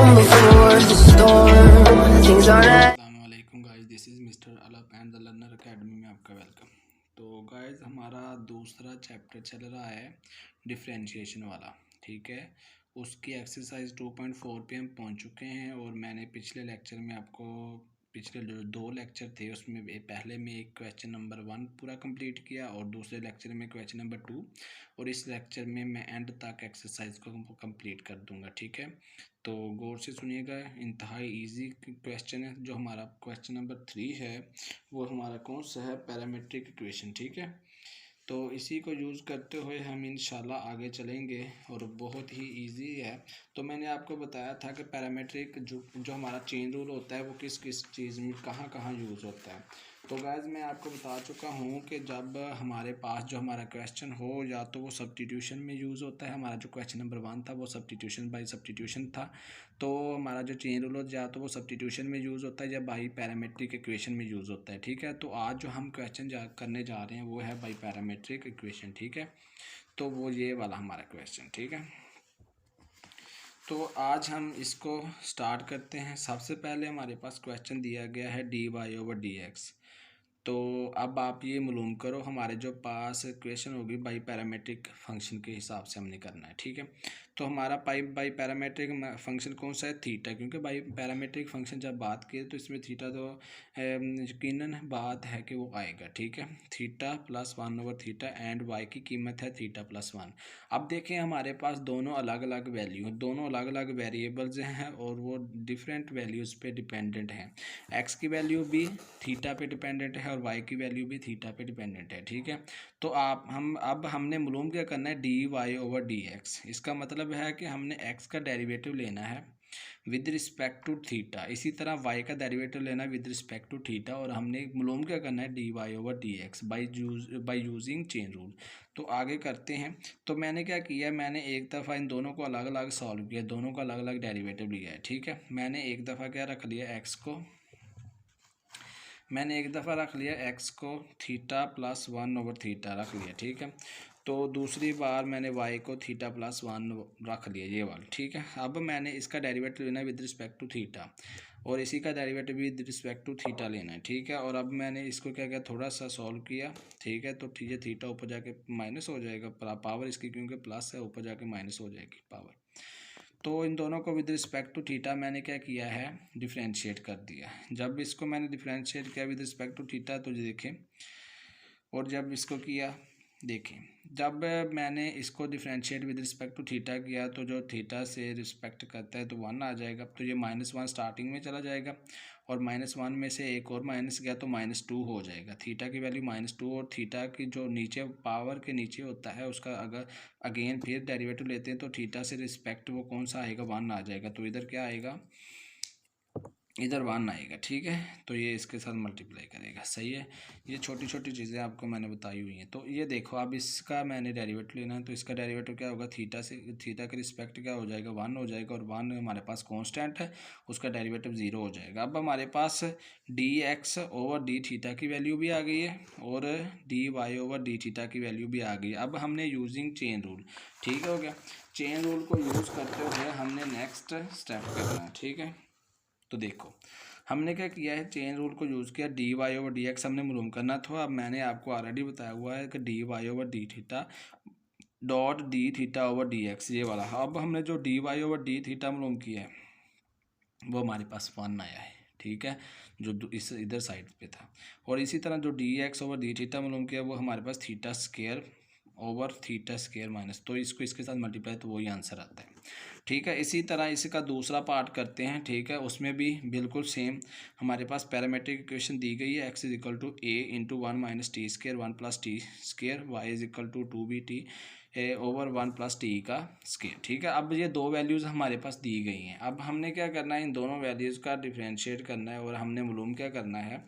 calm before the storm. Things aren't अस्सलामुअलैकुम guys, this is mister Alap and the learner academy में आपका welcome. तो guys हमारा दूसरा चैप्टर चल रहा है डिफरेंशिएशन वाला, ठीक है। उसकी एक्सरसाइज 2.4 पे हम पहुंच चुके हैं और मैंने पिछले लेक्चर में आपको पिछले जो दो लेक्चर थे उसमें पहले में एक क्वेश्चन नंबर 1 पूरा कंप्लीट किया और दूसरे लेक्चर में क्वेश्चन नंबर 2, और इस लेक्चर में मैं एंड तक एक्सरसाइज को कंप्लीट कर दूंगा, ठीक है। तो गौर से सुनिएगा, इंतहाई इजी क्वेश्चन है। जो हमारा क्वेश्चन नंबर 3 है वो हमारा कौन सा है, पैरामेट्रिक इक्वेशन, ठीक है। तो इसी को यूज़ करते हुए हम इंशाल्लाह आगे चलेंगे और बहुत ही इजी है। तो मैंने आपको बताया था कि पैरामेट्रिक जो हमारा चेन रूल होता है वो किस किस चीज़ में कहाँ कहाँ यूज़ होता है। तो गाइस मैं आपको बता चुका हूँ कि जब हमारे पास जो हमारा क्वेश्चन हो या तो वो सब्स्टिट्यूशन में यूज़ होता है। हमारा जो क्वेश्चन नंबर 1 था वो सब्स्टिट्यूशन बाय सब्स्टिट्यूशन था। तो हमारा जो चेन रूल हो या तो वो सब्स्टिट्यूशन में यूज़ होता है या बाई पैरामेट्रिक इक्वेशन में यूज़ होता है, ठीक है। तो आज जो हम क्वेश्चन करने जा रहे हैं वो है बाई पैरामेट्रिक इक्वेशन, ठीक है। तो वो ये वाला हमारा क्वेश्चन, ठीक है। तो आज हम इसको स्टार्ट करते हैं। सबसे पहले हमारे पास क्वेश्चन दिया गया है dy/dx। तो अब आप ये मालूम करो, हमारे जो पास इक्वेशन होगी बाई पैरामेट्रिक फंक्शन के हिसाब से हमने करना है, ठीक है। तो हमारा बाई पैरामेट्रिक फंक्शन कौन सा है, थीटा, क्योंकि बाई पैरामेट्रिक फंक्शन जब बात की तो इसमें थीटा तो यकीनन बात है कि वो आएगा, ठीक है। थीटा प्लस 1/थीटा एंड वाई की कीमत है थीटा प्लस 1। अब देखें हमारे पास दोनों अलग अलग वैल्यू, दोनों अलग अलग वेरिएबल्स हैं और वो डिफरेंट वैल्यूज़ पे डिपेंडेंट हैं। एक्स की वैल्यू भी थीटा पे डिपेंडेंट है और वाई की वैल्यू भी थीटा पे डिपेंडेंट है, ठीक है। तो अब हमने मालूम क्या करना है, dy/dx। इसका मतलब है कि हमने x का डेरिवेटिव लेना है विद रिस्पेक्ट टू थीटा, इसी तरह y का डेरिवेटिव लेना है विद रिस्पेक्ट टू थीटा, और हमने मालूम क्या करना है dy/dx by using chain rule. तो आगे करते हैं। तो मैंने क्या किया, मैंने एक दफ़ा इन दोनों को अलग अलग सॉल्व किया, दोनों का अलग अलग डेरिवेटिव लिया है, ठीक है। मैंने एक दफ़ा क्या रख लिया, मैंने एक दफ़ा रख लिया x को थीटा प्लस 1/थीटा रख लिया, ठीक है। तो दूसरी बार मैंने y को थीटा प्लस 1 रख लिया, ये वाला, ठीक है। अब मैंने इसका डेरिवेटिव लेना है विद रिस्पेक्ट टू थीटा और इसी का derivative with respect to theta लेना है, ठीक है। और अब मैंने इसको क्या किया, थोड़ा सा सॉल्व किया, ठीक है। तो ठीक है, थीटा ऊपर जाके माइनस हो जाएगा, पावर इसकी क्योंकि प्लस है ऊपर जाके माइनस हो जाएगी पावर। तो इन दोनों को विद रिस्पेक्ट टू थीटा मैंने क्या किया है, डिफ्रेंशिएट कर दिया। जब इसको मैंने डिफ्रेंशिएट किया विद रिस्पेक्ट टू थीटा तो देखें, और जब इसको किया देखें, जब मैंने इसको differentiate with respect to theta किया तो जो थीटा से रिस्पेक्ट करता है तो 1 आ जाएगा। तो ये -1 स्टार्टिंग में चला जाएगा और -1 में से एक और माइनस गया तो -2 हो जाएगा। थीटा की वैल्यू -2 और थीटा की जो नीचे पावर के नीचे होता है उसका अगर अगेन फिर डेरिवेटिव लेते हैं तो थीटा से रिस्पेक्ट वो कौन सा आएगा, 1 आ जाएगा। तो इधर क्या आएगा, इधर 1 आएगा, ठीक है। तो ये इसके साथ मल्टीप्लाई करेगा, सही है। ये छोटी छोटी चीज़ें आपको मैंने बताई हुई हैं। तो ये देखो, अब इसका मैंने डेरिवेटिव लेना है तो इसका डेरिवेटिव क्या होगा, थीटा से थीटा के रिस्पेक्ट क्या हो जाएगा, 1 हो जाएगा, और 1 हमारे पास कांस्टेंट है, उसका डेरिवेटिव 0 हो जाएगा। अब हमारे पास dx/d थीटा की वैल्यू भी आ गई है और dy/d थीटा की वैल्यू भी आ गई है। अब हमने यूजिंग चेन रूल, ठीक हो गया। चेन रूल को यूज़ करते हुए हमने नेक्स्ट स्टेप करना है, ठीक है। तो देखो हमने क्या किया है, चेन रूल को यूज़ किया, dy/dx हमने मालूम करना था। अब मैंने आपको ऑलरेडी बताया हुआ है कि dy/d थीटा डॉट d थीटा/dx ये वाला। अब हमने जो dy/d थीटा मालूम किया है वो हमारे पास 1 आया है, ठीक है, जो इस इधर साइड पे था। और इसी तरह जो dx/d थीटा मालूम किया वो हमारे पास थीटा स्क्वायर माइनस, तो इसको इसके साथ मल्टीप्लाई तो वही आंसर आता है, ठीक है। इसी तरह इसका दूसरा पार्ट करते हैं, ठीक है। उसमें भी बिल्कुल सेम हमारे पास पैरामेट्रिक इक्वेशन दी गई है, x=a/1 - t² 1 + t², y=2b/t over 1 + t का स्क्वायर, ठीक है। अब ये दो वैल्यूज़ हमारे पास दी गई हैं। अब हमने क्या करना है, इन दोनों वैल्यूज़ का डिफरेंशिएट करना है और हमने मालूम क्या करना है,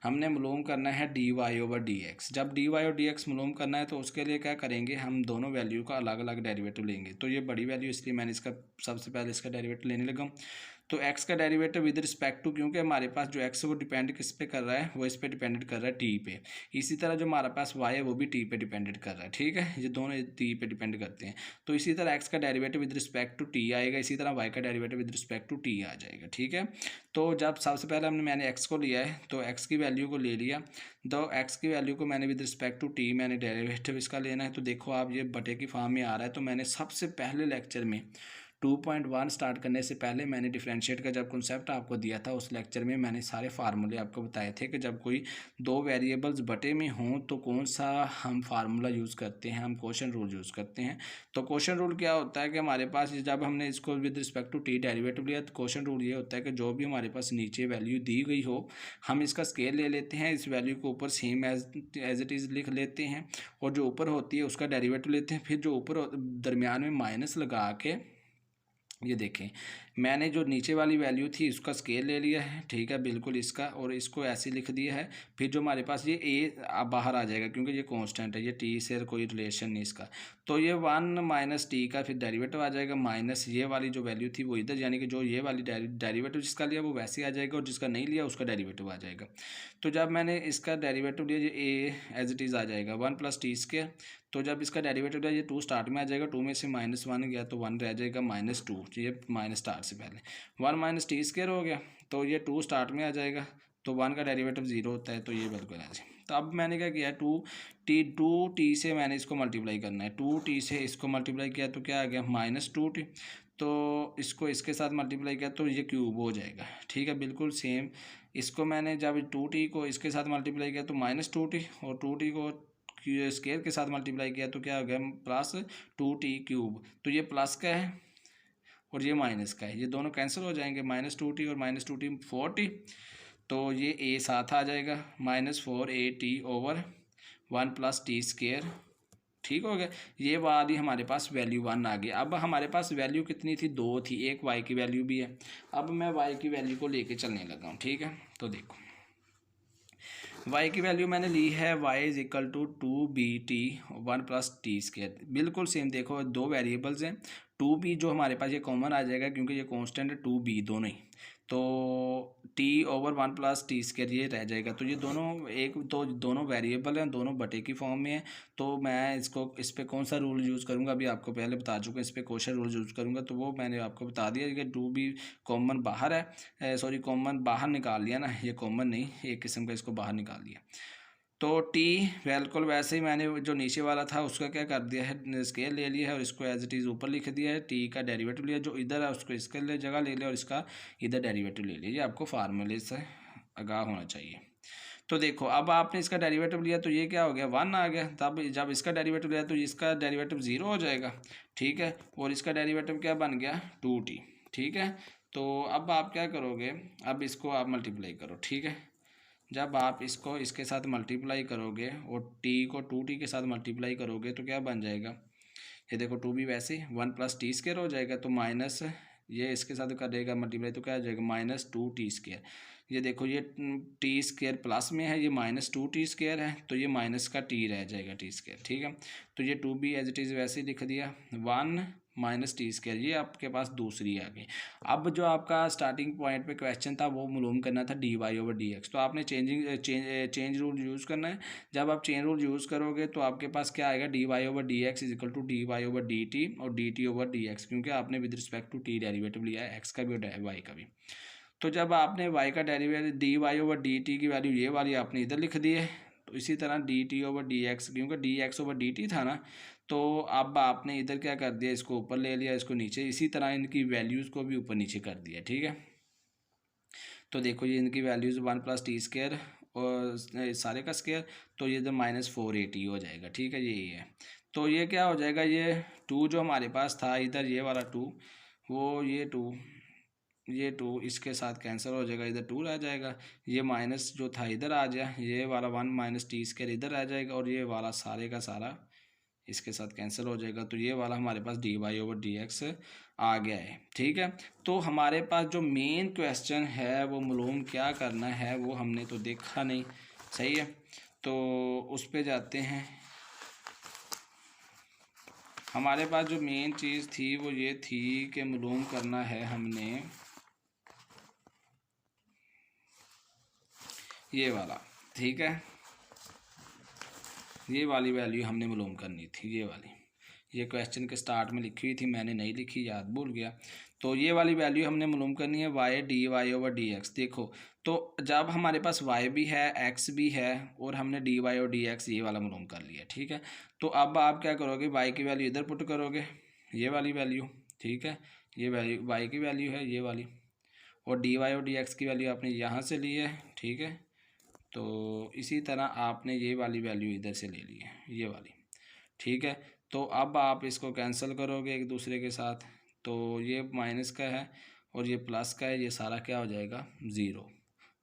हमने मालूम करना है dy/dx। जब dy/dx मालूम करना है तो उसके लिए क्या करेंगे, हम दोनों वैल्यू का अलग अलग डेरिवेटिव लेंगे। तो ये बड़ी वैल्यू इसलिए मैंने इसका सबसे पहले इसका डेरिवेटिव लेने लगा। तो x का डेरिवेटिव विद रिस्पेक्ट टू, क्योंकि हमारे पास जो x है वो डिपेंड किस पे कर रहा है, वो इस पे डिपेंड कर रहा है t पे। इसी तरह जो हमारे पास y है वो भी t पे डिपेंड कर रहा है, ठीक है, ये दोनों t पे डिपेंड करते हैं। तो इसी तरह x का derivative with respect to t आएगा, इसी तरह y का derivative with respect to t आ जाएगा, ठीक है। तो जब सबसे पहले मैंने x को लिया है तो x की वैल्यू को ले लिया, तो x की वैल्यू को मैंने विद रिस्पेक्ट टू t मैंने डेरिवेटिव इसका लेना है। तो देखो आप ये बटे की फॉर्म में आ रहा है। तो मैंने सबसे पहले लेक्चर में 2.1 स्टार्ट करने से पहले मैंने डिफरेंशिएट का जब कॉन्सेप्ट आपको दिया था, उस लेक्चर में मैंने सारे फार्मूले आपको बताए थे कि जब कोई दो वेरिएबल्स बटे में हों तो कौन सा हम फार्मूला यूज़ करते हैं, हम क्वोशंट रूल यूज़ करते हैं। तो क्वोशंट रूल क्या होता है कि हमारे पास जब हमने इसको with respect to T derivative लिया तो क्वोशंट रूल ये होता है कि जो भी हमारे पास नीचे वैल्यू दी गई हो हम इसका स्केल ले लेते हैं, इस वैल्यू को ऊपर सेम एज इट इज़ लिख लेते हैं और जो ऊपर होती है उसका डेरिवेटिव लेते हैं। फिर जो ऊपर दरमियान में माइनस लगा के, ये देखें मैंने जो नीचे वाली वैल्यू थी उसका स्केल ले लिया है, ठीक है, बिल्कुल इसका, और इसको ऐसे लिख दिया है। फिर जो हमारे पास ये a बाहर आ जाएगा क्योंकि ये कांस्टेंट है, ये t से कोई रिलेशन नहीं इसका। तो ये 1 माइनस टी का फिर डेरिवेटिव आ जाएगा, माइनस ये वाली जो वैल्यू थी वो इधर, यानी कि जो ये वाली डेरिवेटिव जिसका लिया वो वैसे आ जाएगा और जिसका नहीं लिया उसका डेरिवेटिव आ जाएगा। तो जब मैंने इसका डेरिवेटिव लिया ये a एज इट इज़ आ जाएगा 1 प्लस टी स्क्वायर। तो जब इसका डेरिवेटिव लिया ये 2 स्टार्ट में आ जाएगा, 2 में से -1 गया तो 1 रह जाएगा, -2, ये माइनस स्टार्ट से पहले 1 माइनस टी स्क्वायर हो गया, तो ये 2 स्टार्ट में आ जाएगा, तो 1 का डेरिवेटिव 0 होता है, तो ये बिल्कुल आ जाए। तो अब मैंने क्या किया, 2t से मैंने इसको मल्टीप्लाई करना है, 2t से इसको मल्टीप्लाई किया तो क्या आ गया -2t। तो इसको इसके साथ मल्टीप्लाई किया तो ये क्यूब हो जाएगा, ठीक है, बिल्कुल सेम। इसको मैंने जब 2t को इसके साथ मल्टीप्लाई किया तो -2t, और 2t को स्केयर के साथ मल्टीप्लाई किया तो क्या हो गया +2t क्यूब। तो ये प्लस का है और ये माइनस का है, ये दोनों कैंसिल हो जाएंगे, -2t और -2t 4t। तो ये a साथ आ जाएगा -4at over 1 plus T square, ठीक हो गया। ये वाली हमारे पास वैल्यू 1 आ गई। अब हमारे पास वैल्यू कितनी थी, 2 थी, एक y की वैल्यू भी है। अब मैं y की वैल्यू को लेके चलने लगा हूँ, ठीक है। तो देखो y की वैल्यू मैंने ली है, y is equal to 2bt 1 plus T square, बिल्कुल सेम। देखो दो वेरिएबल्स हैं, 2b जो हमारे पास ये कॉमन आ जाएगा क्योंकि ये कांस्टेंट है 2b दोनों ही, तो t over 1 plus T square ये रह जाएगा। तो ये दोनों एक तो दोनों वेरिएबल हैं, दोनों बटे की फॉर्म में है। तो मैं इसको इस पर कौन सा रूल यूज़ करूँगा अभी आपको पहले बता चुका, इस पर क्वोशंट रूल यूज़ करूँगा, तो वो मैंने आपको बता दिया कि 2b कॉमन बाहर है, सॉरी कॉमन बाहर निकाल लिया ना, ये कॉमन नहीं, एक किस्म का इसको बाहर निकाल लिया। तो t बिल्कुल वैसे ही मैंने जो नीचे वाला था उसका क्या कर दिया है, स्केल ले लिया है और इसको एज इट इज़ ऊपर लिख दिया है। t का डेरिवेटिव लिया, जो इधर है उसको इसके लिए जगह ले लिया और इसका इधर डेरिवेटिव ले लिया। ये आपको फार्मूले से आगाह होना चाहिए। तो देखो अब आपने इसका डेरिवेटिव लिया तो ये क्या हो गया 1 आ गया, तब जब इसका डेरिवेटिव लिया तो इसका डेरिवेटिव 0 हो जाएगा, ठीक है, और इसका डेरिवेटिव क्या बन गया 2t, ठीक है। तो अब आप क्या करोगे, अब इसको आप मल्टीप्लाई करो, ठीक है। जब आप इसको इसके साथ मल्टीप्लाई करोगे और t को 2t के साथ मल्टीप्लाई करोगे तो क्या बन जाएगा, ये देखो 2b वैसे 1 प्लस टी स्केयर हो जाएगा, तो माइनस ये इसके साथ करेगा मल्टीप्लाई तो क्या हो जाएगा -2t स्केयर। ये देखो ये टी स्केयर प्लस में है, ये -2t स्केयर है, तो ये माइनस का t रह जाएगा t स्केयर, ठीक है। तो ये 2b एज इट इज़ वैसे ही लिख दिया, 1 माइनस टी स्केयर, ये आपके पास दूसरी आ गई। अब जो आपका स्टार्टिंग पॉइंट पे क्वेश्चन था वो मालूम करना था dy ओवर dx, तो आपने चेंज रूल यूज़ करना है। जब आप चेंज रूल यूज़ करोगे तो आपके पास क्या आएगा, dy over dx is equal to dy over dt और dt ओवर dx, क्योंकि आपने with respect to t derivative लिया है, x का भी और y का भी। तो जब आपने y का डेरिवेटिव dy ओवर dt की वैल्यू ये वाली आपने इधर लिख दी है, तो इसी तरह dt ओवर dx, क्योंकि dx ओवर dt था ना, तो अब आपने इधर क्या कर दिया, इसको ऊपर ले लिया, इसको नीचे, इसी तरह इनकी वैल्यूज़ को भी ऊपर नीचे कर दिया, ठीक है। तो देखो ये इनकी वैल्यूज़ 1 प्लस टी स्केयर और सारे का स्केयर, तो ये तो -4at हो जाएगा, ठीक है, यही है। तो ये क्या हो जाएगा, ये 2 जो हमारे पास था इधर, ये वाला 2, वो ये 2 इसके साथ कैंसिल हो जाएगा, इधर 2 रह जाएगा, ये माइनस जो था इधर आ जाए, ये वाला 1 माइनस टी स्केयर इधर आ जाएगा, और ये वाला सारे का सारा इसके साथ कैंसिल हो जाएगा। तो ये वाला हमारे पास dy ओवर dx आ गया है, ठीक है। तो हमारे पास जो मेन क्वेश्चन है वो मालूम क्या करना है, वो हमने तो देखा नहीं, सही है। तो उस पे जाते हैं। हमारे पास जो मेन चीज़ थी वो ये थी कि मालूम करना है हमने ये वाला, ठीक है, ये वाली वैल्यू हमने मालूम करनी थी, ये वाली, ये क्वेश्चन के स्टार्ट में लिखी हुई थी, मैंने नहीं लिखी, याद भूल गया। तो ये वाली वैल्यू हमने मालूम करनी है Y D Y over D X. देखो तो जब हमारे पास वाई भी है एक्स भी है और हमने डी वाई और डी एक्स ये वाला मालूम कर लिया, ठीक है। तो अब आप क्या करोगे, वाई की वैल्यू इधर पुट करोगे, ये वाली वैल्यू, ठीक है, ये वैल्यू वाई की वैल्यू है ये वाली, और डी वाई और डी एक्स की वैल्यू आपने यहाँ से ली है, ठीक है। तो इसी तरह आपने ये वाली वैल्यू इधर से ले ली है, ये वाली, ठीक है। तो अब आप इसको कैंसिल करोगे एक दूसरे के साथ, तो ये माइनस का है और ये प्लस का है, ये सारा क्या हो जाएगा, ज़ीरो।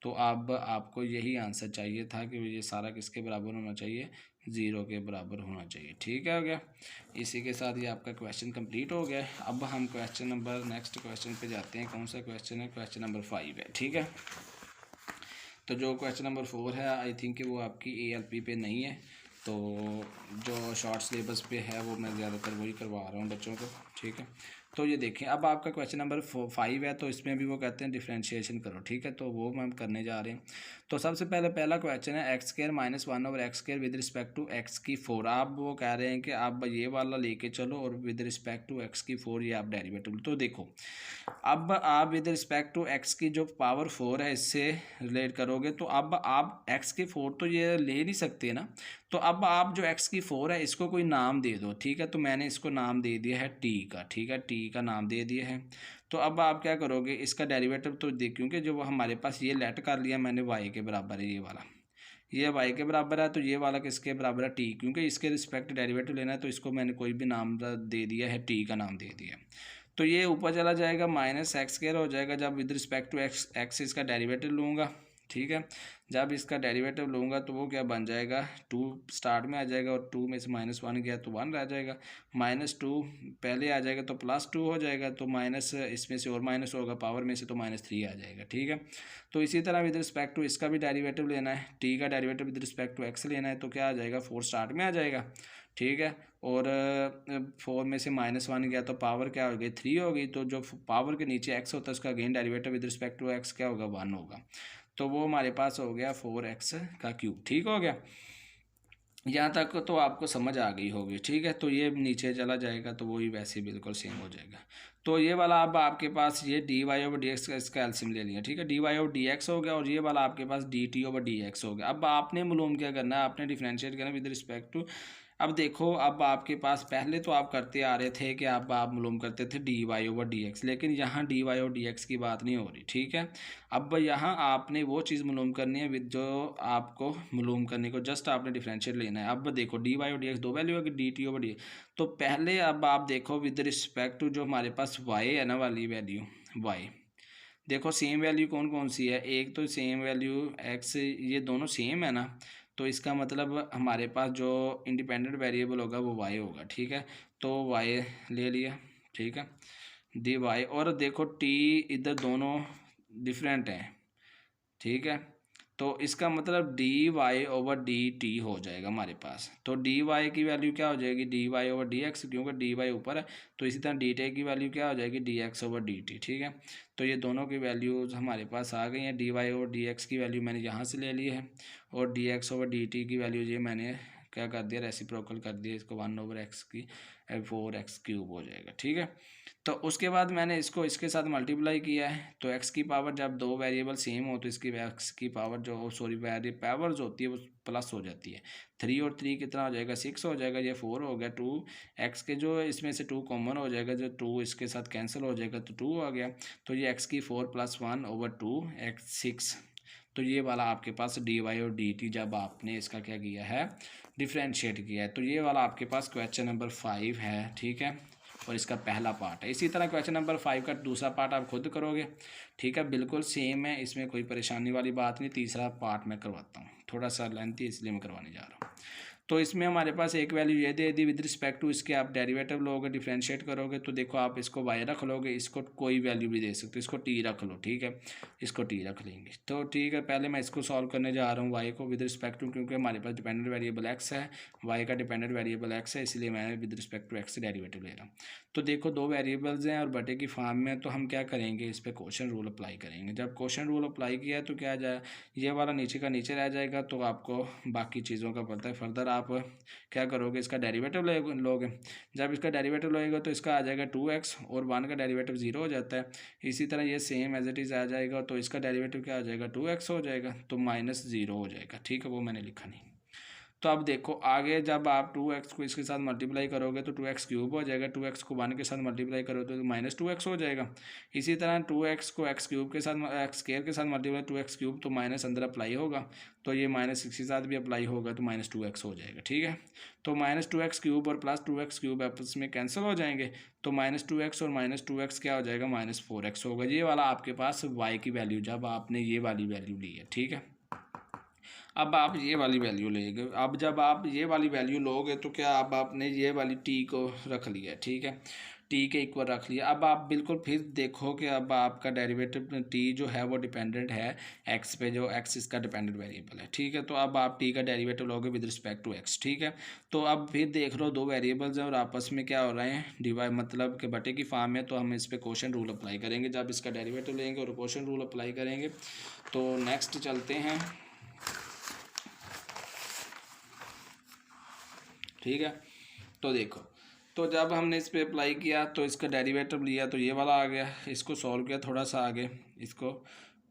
तो अब आपको यही आंसर चाहिए था कि ये सारा किसके बराबर होना चाहिए, ज़ीरो के बराबर होना चाहिए, ठीक है, हो गया। इसी के साथ ये आपका क्वेश्चन कंप्लीट हो गया। अब हम क्वेश्चन नंबर नेक्स्ट क्वेश्चन पे जाते हैं। कौन सा क्वेश्चन है, क्वेश्चन नंबर 5 है, ठीक है। तो जो क्वेश्चन नंबर 4 है आई थिंक कि वो आपकी ALP पे नहीं है, तो जो शॉर्ट सिलेबस पे है वो मैं ज़्यादातर वही करवा रहा हूँ बच्चों को, ठीक है। तो ये देखें, अब आपका क्वेश्चन नंबर 5 है, तो इसमें भी वो कहते हैं डिफ्रेंशिएशन करो, ठीक है। तो वो हम करने जा रहे हैं। तो सबसे पहला क्वेश्चन है X square minus 1 over X square with respect to X की 4। आप वो कह रहे हैं कि आप ये वाला लेके चलो और विद रिस्पेक्ट टू एक्स की 4 ये आप डेरिवेटिव। तो देखो अब आप विद रिस्पेक्ट टू एक्स की जो पावर 4 है इससे रिलेट करोगे, तो अब आप एक्स की 4 तो ये ले नहीं सकते ना। तो अब आप जो एक्स की 4 है इसको कोई नाम दे दो, ठीक है। तो मैंने इसको नाम दे दिया है टी का, ठीक है, टी का नाम दे दिया है। तो अब आप क्या करोगे, इसका डेरिवेटिव तो क्योंकि जो हमारे पास ये लेट कर लिया मैंने वाई के बराबर है, ये वाला, ये वाई के बराबर है, तो ये वाला किसके बराबर है, टी, क्योंकि इसके रिस्पेक्ट डेरिवेटिव लेना है तो इसको मैंने कोई भी नाम दे दिया है, टी का नाम दे दिया। तो ये ऊपर चला जाएगा, माइनस एक्स स्क्वायर हो जाएगा जब विद रिस्पेक्ट टू एक्स इसका डेरिवेटिव लूँगा, ठीक है। जब इसका डेरिवेटिव लूँगा तो वो क्या बन जाएगा, 2 स्टार्ट में आ जाएगा और 2 में से -1 गया तो 1 रह जाएगा, -2 पहले आ जाएगा तो +2 हो जाएगा, तो माइनस इसमें से और माइनस होगा पावर में से तो -3 आ जाएगा, ठीक है। तो इसी तरह विद रिस्पेक्ट टू इसका भी डेरिवेटिव लेना है, टी का derivative with respect to X लेना है, तो क्या आ जाएगा, 4 स्टार्ट में आ जाएगा, ठीक है। और 4 में से -1 गया तो पावर क्या हो गई, 3 हो गई। तो जो पावर के नीचे x होता है उसका again derivative with respect to x क्या होगा, 1 होगा। तो वो हमारे पास हो गया 4x का क्यूब, ठीक हो गया। यहाँ तक तो आपको समझ आ गई होगी, ठीक है। तो ये नीचे चला जाएगा तो वही वैसे बिल्कुल सेम हो जाएगा। तो ये वाला अब आपके पास ये D Y over D X का इसका एलसीएम ले लिया, ठीक है, D Y over D X हो गया और ये वाला आपके पास D T over D X हो गया। अब आपने मालूम क्या करना है, आपने डिफरेंशिएट करना विद रिस्पेक्ट टू। अब देखो, अब आपके पास पहले तो आप करते आ रहे थे कि आप मालूम करते थे D Y over D X, लेकिन यहाँ D Y over D X की बात नहीं हो रही, ठीक है। अब यहाँ आपने वो चीज़ मालूम करनी है विद जो आपको मालूम करने को जस्ट आपने डिफरेंशिएट लेना है। अब देखो D Y over D X दो वैल्यू होगी, डी टी ओवर डी। तो पहले अब आप देखो विद रिस्पेक्ट टू जो हमारे पास वाई है ना वाली वैल्यू वाई, देखो सेम वैल्यू कौन कौन सी है, एक तो सेम वैल्यू एक्स, ये दोनों सेम है ना। तो इसका मतलब हमारे पास जो इंडिपेंडेंट वेरिएबल होगा वो वाई होगा, ठीक है। तो वाई ले लिया, ठीक है, डी वाई। और देखो टी इधर दोनों डिफरेंट हैं, ठीक है। तो इसका मतलब D Y over D T हो जाएगा हमारे पास। तो डी वाई की वैल्यू क्या हो जाएगी, D Y over D X, क्योंकि डी वाई ऊपर है। तो इसी तरह डी टी की वैल्यू क्या हो जाएगी, D X over D T, ठीक है। तो ये दोनों की वैल्यूज हमारे पास आ गई हैं। D Y over D X की वैल्यू मैंने यहाँ से ले ली है और D X over D T की वैल्यू ये मैंने क्या कर दिया, रेसिप्रोकल कर दिया इसको, 1 ओवर एक्स की 4x क्यूब हो जाएगा, ठीक है। तो उसके बाद मैंने इसको इसके साथ मल्टीप्लाई किया है। तो x की पावर जब दो वेरिएबल सेम हो तो इसकी x की पावर जो पावर्स होती है वो प्लस हो जाती है। 3 और 3 कितना हो जाएगा, 6 हो जाएगा, ये 4 हो गया। 2 x के जो इसमें से 2 कॉमन हो जाएगा, जो 2 इसके साथ कैंसिल हो जाएगा तो 2 आ गया। तो ये x की 4 + 1 ओवर 2 x 6। तो ये वाला आपके पास डी वाई और डी टी जब आपने इसका क्या किया है, डिफ्रेंशिएट किया है। तो ये वाला आपके पास क्वेश्चन नंबर 5 है, ठीक है, और इसका पहला पार्ट है। इसी तरह क्वेश्चन नंबर 5 का दूसरा पार्ट आप खुद करोगे, ठीक है, बिल्कुल सेम है, इसमें कोई परेशानी वाली बात नहीं। तीसरा पार्ट मैं करवाता हूँ, थोड़ा सा लेंथी इसलिए मैं करवाने जा रहा हूँ। तो इसमें हमारे पास एक वैल्यू ये दे दी, विद रिस्पेक्ट टू इसके आप डेरिवेटिव लोगे, डिफ्रेंशिएट करोगे तो देखो आप इसको y रख लोगे, इसको कोई वैल्यू भी दे सकते हो, इसको t रख लो, ठीक है, इसको t रख लेंगे। तो ठीक है, पहले मैं इसको सॉल्व करने जा रहा हूँ y को विद रिस्पेक्ट टू, क्योंकि हमारे पास डिपेंडेंट वेरिएबल x है, y का डिपेंडेंट वेरिएबल x है, इसलिए मैं with respect to x derivative ले रहा हूँ। तो देखो दो वेरिएबल्स हैं और बटे की फॉर्म में, तो हम क्या करेंगे, इस पर क्वोशिएंट रूल अप्लाई करेंगे। जब क्वोशिएंट रूल अप्लाई किया तो क्या आ जाए, ये वाला नीचे का नीचे रह जाएगा, तो आपको बाकी चीज़ों का पता है। फर्दर आप क्या करोगे, इसका डेरिवेटिव लोगे। जब इसका डेरिवेटिव लोगे तो इसका आ जाएगा 2x और 1 का डेरिवेटिव 0 हो जाता है। इसी तरह ये सेम एज इट इज़ आ जाएगा, तो इसका डेरिवेटिव क्या आ जाएगा, 2x हो जाएगा, तो -0 हो जाएगा, ठीक है, वो मैंने लिखा नहीं। तो अब देखो आगे जब आप 2x को इसके साथ मल्टीप्लाई करोगे तो 2x क्यूब हो जाएगा, 2x को 1 के साथ मल्टीप्लाई करोगे तो -2x हो जाएगा। इसी तरह 2x को x क्यूब के साथ x स्क्वायर के साथ मल्टीप्लाई 2x क्यूब, तो माइनस अंदर अप्लाई होगा, तो ये माइनस इसके साथ भी अप्लाई होगा, तो -2x हो जाएगा, ठीक है। तो -2x क्यूब और +2x क्यूब आपस में कैंसिल हो जाएंगे, तो -2x और -2x क्या हो जाएगा, -4x होगा। ये वाला आपके पास y की वैल्यू जब आपने ये वाली वैल्यू ली है, ठीक है। अब आप ये वाली वैल्यू लेंगे, अब जब आप ये वाली वैल्यू लोगे तो क्या अब आपने ये वाली टी को रख लिया, ठीक है, टी के इक्वल रख लिया। अब आप बिल्कुल फिर देखो कि अब आपका डेरिवेटिव टी जो है वो डिपेंडेंट है एक्स पे, जो एक्स इसका डिपेंडेंट वेरिएबल है, ठीक है। तो अब आप टी का डेरिवेटिव लोगे विद रिस्पेक्ट टू एक्स, ठीक है। तो अब फिर देख लो दो वेरिएबल्स हैं और आपस में क्या हो रहे हैं, डिवाइड मतलब कि बटे की फॉर्म में, तो हम इस पर क्वोशिएंट रूल अप्लाई करेंगे। जब इसका डेरिवेटिव लेंगे और क्वोशिएंट रूल अप्लाई करेंगे, तो नेक्स्ट चलते हैं, ठीक है। तो देखो, तो जब हमने इस पे अप्लाई किया तो इसका डेरिवेटिव लिया तो ये वाला आ गया, इसको सॉल्व किया थोड़ा सा आगे इसको,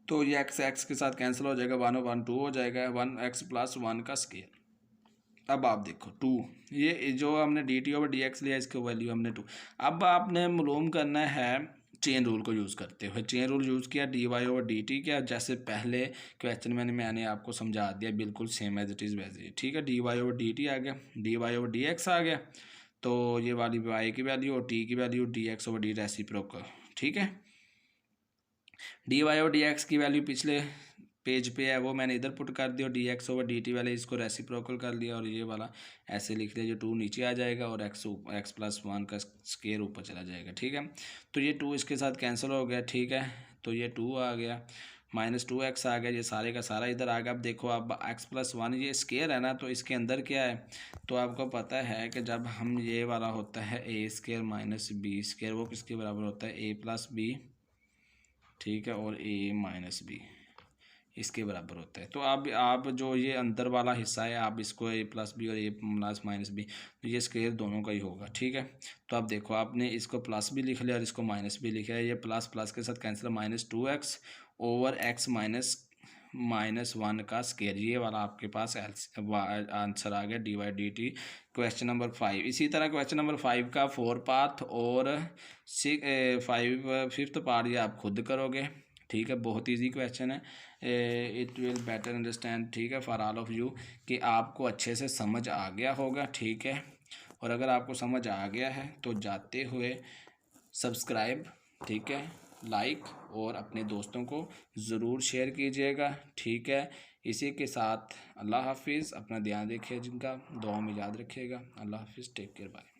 तो ये x के साथ कैंसिल हो जाएगा, 1 और 1 2 हो जाएगा, 1x + 1 का स्क्वायर। अब आप देखो 2, ये जो हमने dt/dx लिया, इसकी वैल्यू हमने 2। अब आपने मालूम करना है चेन रूल को यूज़ करते हुए, चेन रूल यूज़ किया, dy/dt किया, जैसे पहले क्वेश्चन में मैंने आपको समझा दिया, बिल्कुल सेम एज इट इज़ वैसे, ठीक है। dy/dt आ गया, dy/dx आ गया, तो ये वाली y की वैल्यू और t की वैल्यू, dx/d रेसिप्रोकल, ठीक है। dy/dx की वैल्यू पिछले पेज पे है, वो मैंने इधर पुट कर दिया, dx/dt वाले इसको रेसिप्रोकल कर लिया, और ये वाला ऐसे लिख लिया, जो 2 नीचे आ जाएगा और x + 1 का स्क्वायर ऊपर चला जाएगा, ठीक है। तो ये 2 इसके साथ कैंसिल हो गया, ठीक है, तो ये 2 आ गया, -2x आ गया, ये सारे का सारा इधर आ गया। अब देखो, अब x + 1 ये स्क्वायर है ना, तो इसके अंदर क्या है, तो आपको पता है कि जब हम ये वाला होता है a² - b², वो किसके बराबर होता है, a + b, ठीक है, और a - b इसके बराबर होता है। तो अब आप जो ये अंदर वाला हिस्सा है, आप इसको a + b और a - b, तो ये स्क्वायर दोनों का ही होगा, ठीक है। तो अब देखो, आपने इसको प्लस भी लिख लिया और इसको माइनस भी लिखा है, ये प्लस प्लस के साथ कैंसिल, -2x ओवर x -1 का स्क्वायर, ये वाला आपके पास आंसर आ गया, dy/dt, क्वेश्चन नंबर 5। इसी तरह क्वेश्चन नंबर 5 का 4 पार्ट और 5th पार्ट ये आप खुद करोगे, ठीक है, बहुत इजी क्वेश्चन है। इट विल बेटर अंडरस्टैंड, ठीक है, फॉर ऑल ऑफ यू, कि आपको अच्छे से समझ आ गया होगा, ठीक है। और अगर आपको समझ आ गया है तो जाते हुए सब्सक्राइब, ठीक है, लाइक और अपने दोस्तों को ज़रूर शेयर कीजिएगा, ठीक है। इसी के साथ अल्लाह हाफिज़, अपना ध्यान रखिए, जिनका दुआ में याद रखिएगा। अल्लाह हाफिज़, टेक केयर, बाय।